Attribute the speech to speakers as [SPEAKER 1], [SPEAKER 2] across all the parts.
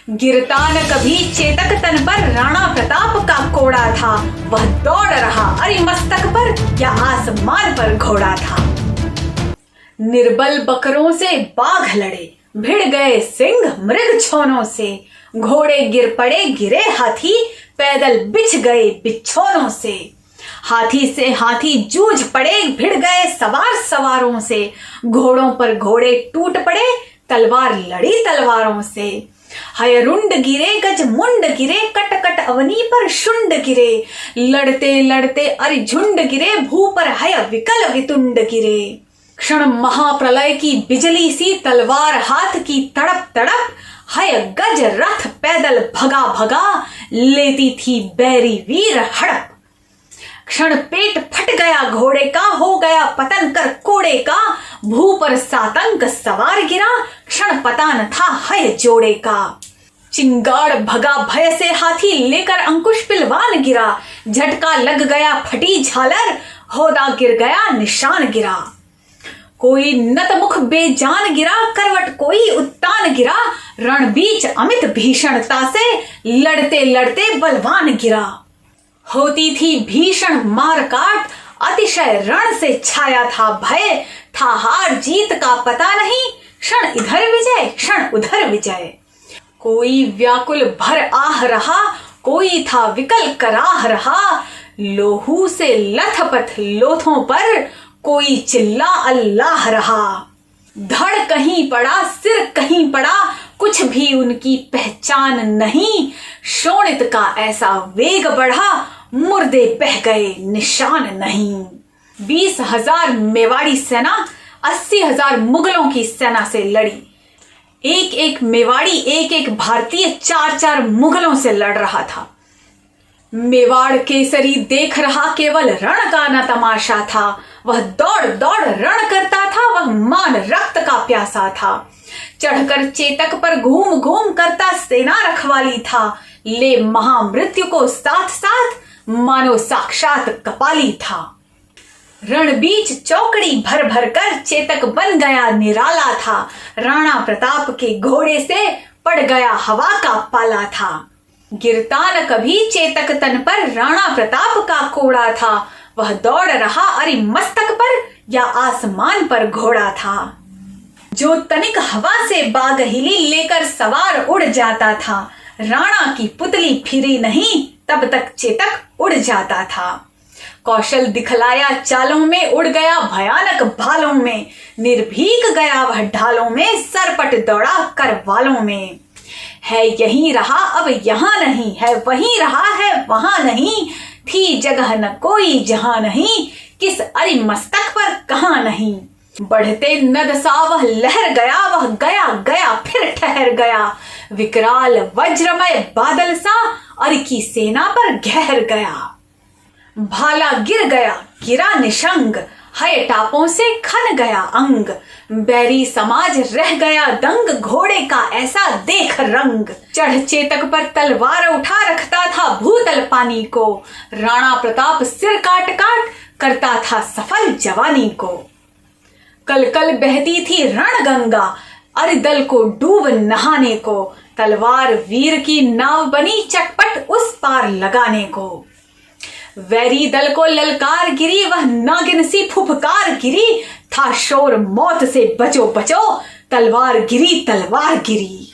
[SPEAKER 1] गिरता न कभी चेतक तन पर राणा प्रताप का कोड़ा था। वह दौड़ रहा अरि मस्तक पर या आसमान पर घोड़ा था। निर्बल बकरों से बाघ लड़े, भिड़ गए सिंह मृग छोनों से। घोड़े गिर पड़े गिरे हाथी, पैदल बिछ गए बिछोनों से। हाथी से हाथी जूझ पड़े, भिड़ गए सवार सवारों से। घोड़ों पर घोड़े टूट पड़े, तलवार लड़ी तलवारों से। हयरुंड गिरे गज मुंड गिरे, कट कट अवनी पर शुंड गिरे। लड़ते लड़ते अरि झुंड गिरे, भू पर हय विकल वितुंड गिरे। क्षण महाप्रलय की बिजली सी, तलवार हाथ की तड़प तड़प। हय गज रथ पैदल भगा भगा, लेती थी बैरी वीर हड़प। क्षण पेट फट गया घोड़े का, हो गया पतन कर कोड़े का। भू पर सातंक सवार गिरा, क्षण पता न था हय जोड़े का। चिंगाड़ भगा भय से हाथी, लेकर अंकुश पिलवान गिरा। झटका लग गया फटी झालर, होदा गिर गया निशान गिरा। कोई नतमुख बेजान गिरा, करवट कोई उत्तान गिरा। रण बीच अमित भीषणता से, लड़ते लड़ते बलवान गिरा। होती थी भीषण मार काट, अतिशय रण से छाया था भय। था हार जीत का पता नहीं, क्षण इधर विजय क्षण उधर विजय। कोई व्याकुल भर आह रहा, कोई था विकल कराह रहा। लोहू से लथपथ लोथों पर, कोई चिल्ला अल्लाह रहा। धड़ कहीं पड़ा सिर कहीं पड़ा, कुछ भी उनकी पहचान नहीं। शोणित का ऐसा वेग बढ़ा, मुर्दे बह गए निशान नहीं। 20,000 मेवाड़ी सेना 80,000 मुगलों की सेना से लड़ी। एक एक मेवाड़ी एक एक भारतीय 4-4 मुगलों से लड़ रहा था। मेवाड़ केसरी देख रहा केवल रण का न तमाशा था। वह दौड़ दौड़ रण करता था, वह मान रक्त का प्यासा था। चढ़कर चेतक पर घूम घूम करता सेना रखवाली था। ले महामृत्यु को साथ साथ, मानो साक्षात कपाली था। रण बीच चौकड़ी भर भर कर, चेतक बन गया निराला था। राणा प्रताप के घोड़े से पड़ गया हवा का पाला था। गिरता न कभी चेतक तन पर, राणा प्रताप का कोड़ा था। वह दौड़ रहा अरि मस्तक पर या आसमान पर घोड़ा था। जो तनिक हवा से बाग हिली, लेकर सवार उड़ जाता था। राणा की पुतली फिरी नहीं, तब तक चेतक उड़ जाता था। कौशल दिखलाया चालों में, उड़ गया भयानक भालों में। निर्भीक गया वह ढालों में, सरपट दौड़ा करवालों में। है यहीं रहा अब यहाँ नहीं, है वहीं रहा है वहां नहीं। थी जगह न कोई जहां नहीं, किस अरि मस्तक पर कहां नहीं। बढ़ते नद सा वह लहर गया, वह गया गया फिर ठहर गया। विकराल वज्रमय बादल सा, अरि की सेना पर गहर गया। भाला गिर गया गिरा निशंग, हय टापों से खन गया अंग। बैरी समाज रह गया दंग, घोड़े का ऐसा देख रंग। चढ़ चेतक पर तलवार उठा, रखता था भूतल पानी को। राणा प्रताप सिर काट काट, करता था सफल जवानी को। कल कल बहती थी रण गंगा, अरि दल को डूब नहाने को। तलवार वीर की नाव बनी, चटपट उस पार लगाने को। वैरी दल को ललकार गिरी, वह नागिन सी फुफकार गिरी। था शोर मौत से बचो बचो, तलवार गिरी।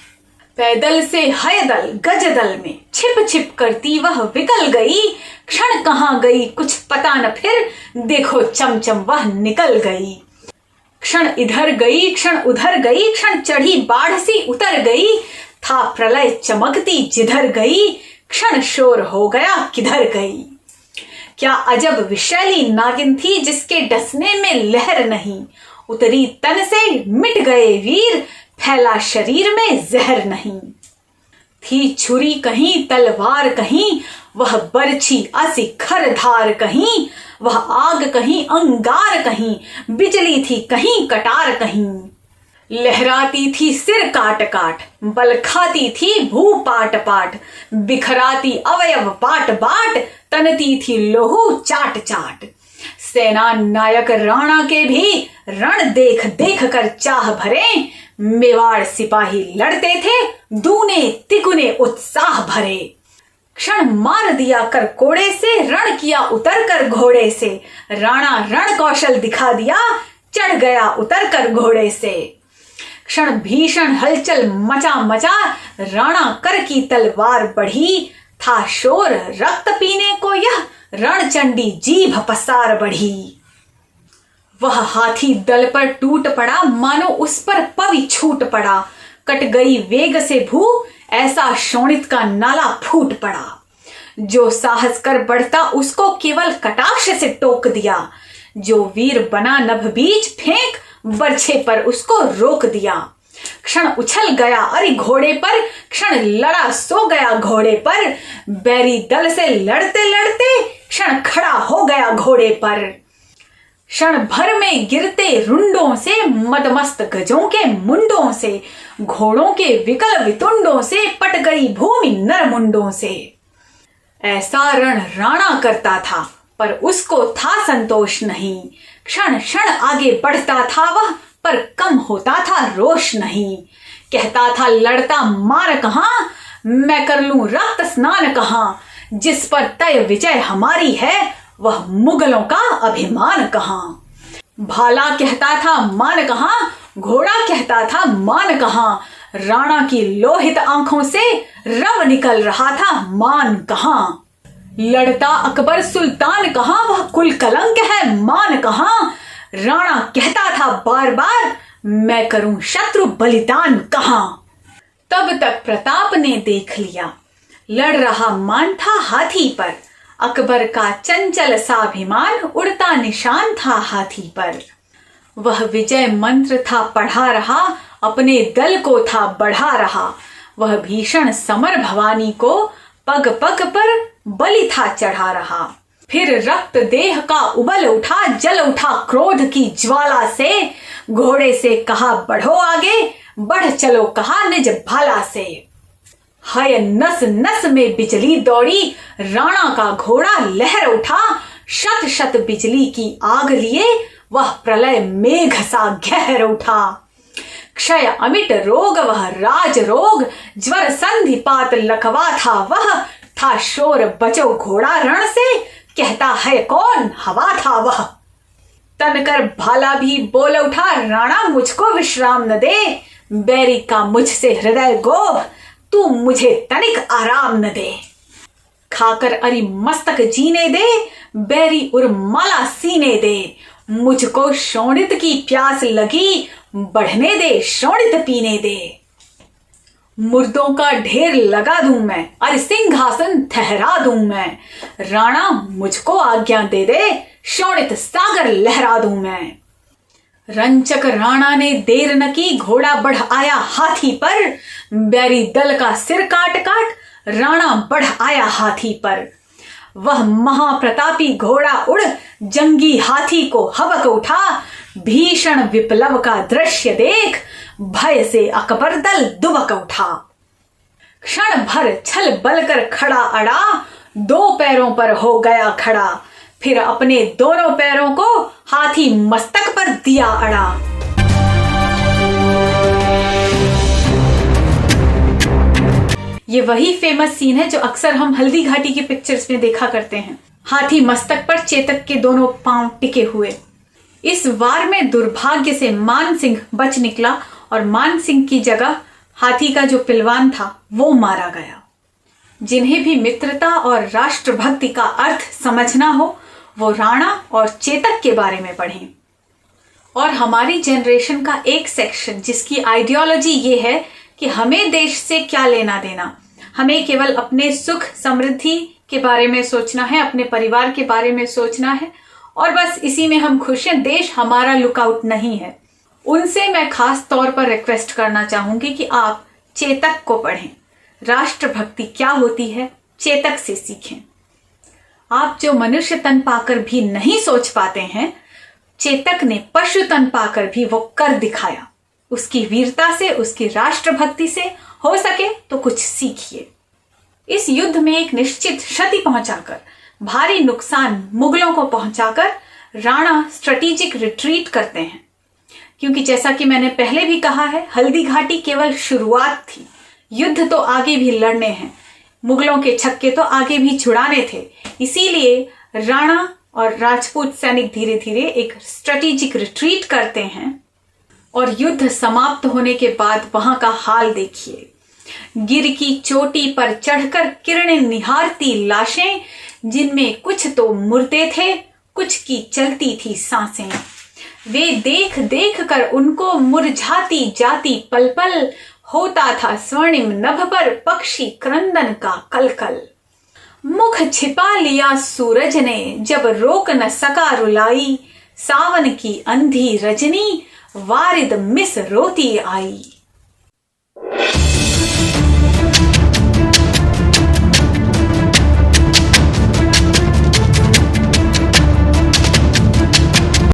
[SPEAKER 1] पैदल से हय दल गज दल में, छिप छिप करती वह विकल गई। क्षण कहाँ गई कुछ पता न फिर, देखो चमचम वह निकल गई। क्षण इधर गई क्षण उधर गई, क्षण चढ़ी बाढ़ सी उतर गई। था प्रलय चमकती जिधर गई, क्षण शोर हो गया किधर गई। क्या अजब विशैली नागिन थी, जिसके डसने में लहर नहीं। उतरी तन से मिट गए वीर, फैला शरीर में जहर नहीं। थी छुरी कहीं तलवार कहीं, वह बरछी असिखर धार कहीं। वह आग कहीं अंगार कहीं, बिजली थी कहीं कटार कहीं। लहराती थी सिर काट काट, बल खाती थी भू पाट पाट। बिखराती अवयव बाट बाट, तनती थी लोहू चाट चाट। सेना नायक राणा के भी रण देख देख कर चाह भरे। मेवाड़ सिपाही लड़ते थे दूने तिगुने उत्साह भरे। क्षण मार दिया कर कोड़े से, रण किया उतर कर घोड़े से। राणा रण कौशल दिखा दिया, चढ़ गया उतर कर घोड़े से। क्षण भीषण हलचल मचा मचा, राणा कर की तलवार बढ़ी। था शोर रक्त पीने को यह, रणचंडी जीभ पसार बढ़ी। वह हाथी दल पर टूट पड़ा, मानो उस पर पवि छूट पड़ा। कट गई वेग से भू, ऐसा शोणित का नाला फूट पड़ा। जो साहस कर बढ़ता उसको केवल कटाक्ष से टोक दिया। जो वीर बना नभ बीच फेंक, बरछे पर उसको रोक दिया। क्षण उछल गया अरि घोड़े पर, क्षण लड़ा सो गया घोड़े पर। बैरी दल से लड़ते लड़ते, क्षण खड़ा हो गया घोड़े पर। क्षण भर में गिरते रुंडों से, मदमस्त गजों के मुंडों से। घोड़ों के विकल वितुंडों से, पट गई भूमि नरमुंडों से। ऐसा रण राणा करता था, पर उसको था संतोष नहीं। क्षण क्षण आगे बढ़ता था वह, पर कम होता था रोष नहीं। कहता था लड़ता मार कहां, मैं कर लूं रक्त स्नान कहां। जिस पर तय विजय हमारी है, वह मुगलों का अभिमान कहां। भाला कहता था मान कहां, घोड़ा कहता था मान कहां। राणा की लोहित आंखों से रव निकल रहा था, मान कहां। लड़ता अकबर सुल्तान कहां, वह कुल कलंक है मान कहां। राणा कहता था बार बार, मैं करूं शत्रु बलिदान कहां। तब तक प्रताप ने देख लिया, लड़ रहा मान था हाथी पर। अकबर का चंचल साभिमान, उड़ता निशान था हाथी पर। वह विजय मंत्र था पढ़ा रहा, अपने दल को था बढ़ा रहा। वह भीषण समर भवानी को, पग पग पर बलि था चढ़ा रहा। फिर रक्त देह का उबल उठा, जल उठा क्रोध की ज्वाला से। घोड़े से कहा बढ़ो आगे, बढ़ चलो कहा निज भाला से। हाय नस नस में बिजली दौड़ी, राणा का घोड़ा लहर उठा। शत शत बिजली की आग लिए, वह प्रलय मेघ सा गहर उठा। क्षय अमिट रोग वह राज रोग, ज्वर संधिपात लकवा था वह। था शोर बचो घोड़ा रण से, कहता है कौन हवा था वह। तनकर भाला भी बोल उठा, राणा मुझको विश्राम न दे। बैरी का मुझसे हृदय गोभ, तू मुझे तनिक आराम न दे। खाकर अरि मस्तक जीने दे, बैरी उर्माला सीने दे। मुझको शोणित की प्यास लगी, बढ़ने दे शोणित पीने दे। मुर्दों का ढेर लगा दूं मैं, अरे सिंहासन ठहरा दूं मैं। राणा मुझको आज्ञा दे दे, शोणित सागर लहरा दूं मैं। रंचक राणा ने देर न की, घोड़ा बढ़ आया हाथी पर। बैरी दल का सिर काट काट, राणा बढ़ आया हाथी पर। वह महाप्रतापी घोड़ा उड़, जंगी हाथी को हबक उठा। भीषण विप्लव का दृश्य देख, भय से अकबर दल दुबक उठा। क्षण भर छल बल कर खड़ा अड़ा, दो पैरों पर हो गया खड़ा। फिर अपने दोनों पैरों को हाथी मस्तक पर दिया अड़ा। ये वही फेमस सीन है जो अक्सर हम हल्दी घाटी की पिक्चर्स में देखा करते हैं। हाथी मस्तक पर चेतक के दोनों पांव टिके हुए। इस वार में दुर्भाग्य से मान सिंह बच निकला और मान सिंह की जगह हाथी का जो पिलवान था वो मारा गया। जिन्हें भी मित्रता और राष्ट्रभक्ति का अर्थ समझना हो वो राणा और चेतक के बारे में पढ़ें। और हमारी जनरेशन का एक सेक्शन जिसकी आइडियोलॉजी ये है कि हमें देश से क्या लेना देना, हमें केवल अपने सुख समृद्धि के बारे में सोचना है, अपने परिवार के बारे में सोचना है और बस इसी में हम खुश हैं, देश हमारा लुकआउट नहीं है। उनसे मैं खास तौर पर रिक्वेस्ट करना चाहूंगी कि आप चेतक को पढ़ें। राष्ट्रभक्ति क्या होती है चेतक से सीखें। आप जो मनुष्य तन पाकर भी नहीं सोच पाते हैं, चेतक ने पशु तन पाकर भी वो कर दिखाया। उसकी वीरता से, उसकी राष्ट्रभक्ति से हो सके तो कुछ सीखिए। इस युद्ध में एक निश्चित क्षति पहुंचाकर, भारी नुकसान मुगलों को पहुंचाकर राणा स्ट्रेटेजिक रिट्रीट करते हैं। क्योंकि जैसा कि मैंने पहले भी कहा है, हल्दी घाटी केवल शुरुआत थी। युद्ध तो आगे भी लड़ने हैं, मुगलों के छक्के तो आगे भी छुड़ाने थे। इसीलिए राणा और राजपूत सैनिक धीरे धीरे एक स्ट्रेटेजिक रिट्रीट करते हैं और युद्ध समाप्त होने के बाद वहां का हाल देखिए। गिर की चोटी पर चढ़कर किरणें निहारती लाशें, जिनमें कुछ तो मुर्दे थे, कुछ की चलती थी सांसें। वे देख देख कर उनको मुरझाती जाती पल पल, होता था स्वर्णिम नभ पर पक्षी क्रंदन का कलकल। मुख छिपा लिया सूरज ने जब रोक न सका रुलाई, सावन की अंधी रजनी वारिद मिस रोती आई।